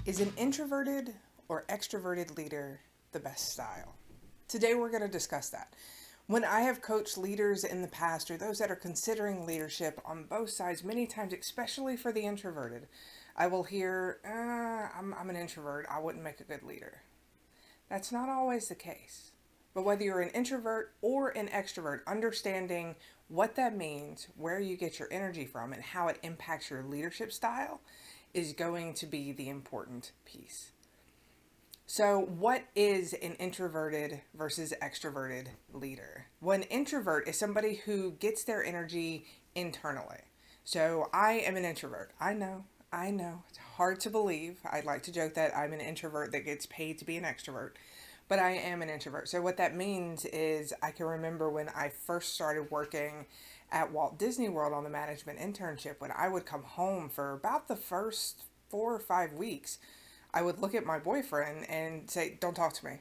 Is an introverted or extroverted leader the best style? Today we're going to discuss that. When I have coached leaders in the past or those that are considering leadership on both sides, many times, especially for the introverted, I will hear, I'm an introvert, I wouldn't make a good leader. That's not always the case. But whether you're an introvert or an extrovert, understanding what that means, where you get your energy from, and how it impacts your leadership style is going to be the important piece. So, what is an introverted versus extroverted leader? Well, an introvert is somebody who gets their energy internally. So, I am an introvert. I know. It's hard to believe. I'd like to joke that I'm an introvert that gets paid to be an extrovert, but I am an introvert. So, what that means is I can remember when I first started working at Walt Disney World on the management internship, when I would come home for about the first 4 or 5 weeks, I would look at my boyfriend and say, "Don't talk to me."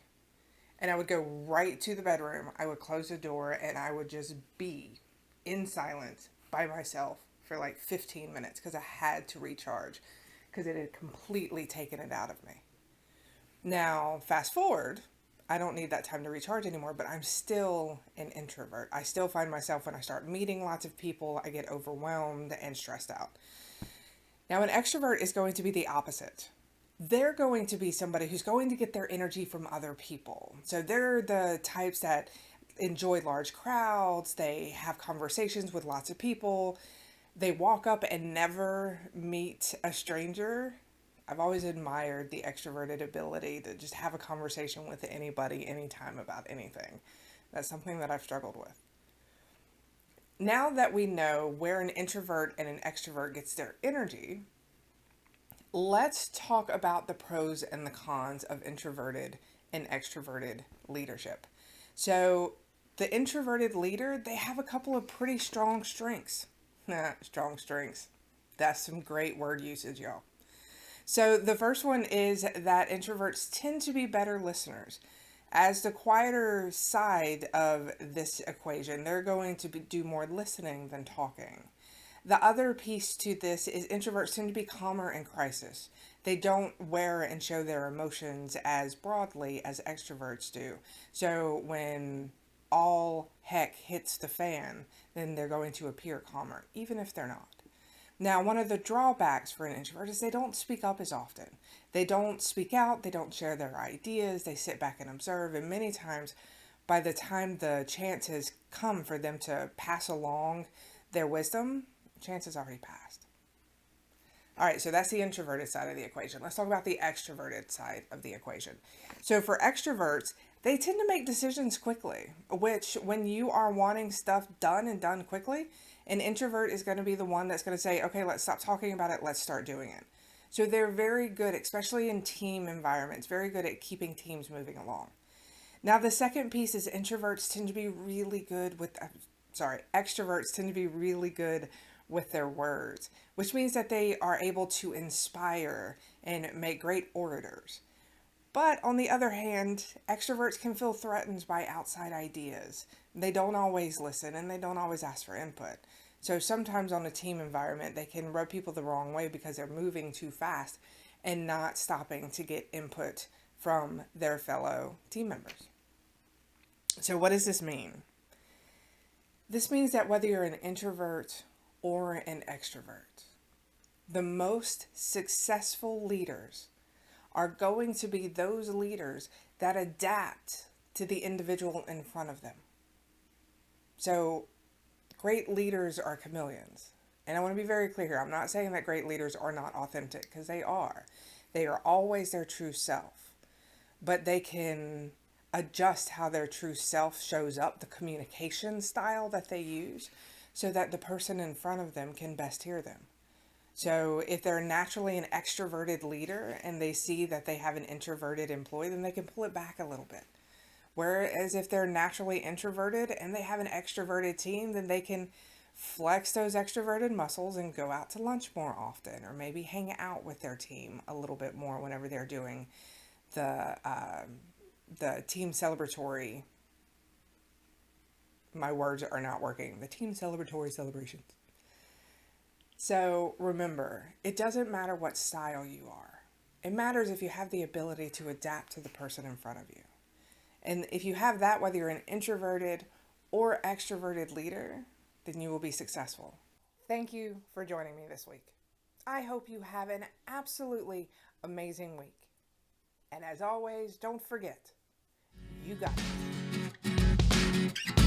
And I would go right to the bedroom. I would close the door and I would just be in silence by myself for like 15 minutes because I had to recharge because it had completely taken it out of me. Now, fast forward, I don't need that time to recharge anymore, but I'm still an introvert. I still find myself when I start meeting lots of people, I get overwhelmed and stressed out. Now, an extrovert is going to be the opposite. They're going to be somebody who's going to get their energy from other people. So they're the types that enjoy large crowds, they have conversations with lots of people, they walk up and never meet a stranger. I've always admired the extroverted ability to just have a conversation with anybody, anytime about anything. That's something that I've struggled with. Now that we know where an introvert and an extrovert gets their energy, let's talk about the pros and the cons of introverted and extroverted leadership. So, the introverted leader, they have a couple of pretty strong strengths. Strong strengths. That's some great word usage, y'all. So, the first one is that introverts tend to be better listeners. As the quieter side of this equation, they're going to do more listening than talking. The other piece to this is introverts tend to be calmer in crisis. They don't wear and show their emotions as broadly as extroverts do. So when all heck hits the fan, then they're going to appear calmer, even if they're not. Now, one of the drawbacks for an introvert is they don't speak up as often. They don't speak out, they don't share their ideas, they sit back and observe, and many times by the time the chance has come for them to pass along their wisdom, chance has already passed. All right, so that's the introverted side of the equation. Let's talk about the extroverted side of the equation. So for extroverts, they tend to make decisions quickly, which when you are wanting stuff done and done quickly, an introvert is going to be the one that's going to say, okay, let's stop talking about it, let's start doing it. So they're very good, especially in team environments, very good at keeping teams moving along. Now, the second piece is introverts tend to be really good with, extroverts tend to be really good with their words, which means that they are able to inspire and make great orators. But on the other hand, extroverts can feel threatened by outside ideas. They don't always listen and they don't always ask for input. So sometimes on a team environment, they can rub people the wrong way because they're moving too fast and not stopping to get input from their fellow team members. So, what does this mean? This means that whether you're an introvert or an extrovert, the most successful leaders are going to be those leaders that adapt to the individual in front of them. So, great leaders are chameleons. And I want to be very clear here. I'm not saying that great leaders are not authentic, because they are. They are always their true self. But they can adjust how their true self shows up, the communication style that they use, so that the person in front of them can best hear them. So if they're naturally an extroverted leader and they see that they have an introverted employee, then they can pull it back a little bit. Whereas if they're naturally introverted and they have an extroverted team, then they can flex those extroverted muscles and go out to lunch more often, or maybe hang out with their team a little bit more whenever they're doing the team celebratory. My words are not working. The team celebratory celebrations. So remember, it doesn't matter what style you are. It matters if you have the ability to adapt to the person in front of you. And if you have that, whether you're an introverted or extroverted leader, then you will be successful. Thank you for joining me this week. I hope you have an absolutely amazing week. And as always, don't forget, you got it.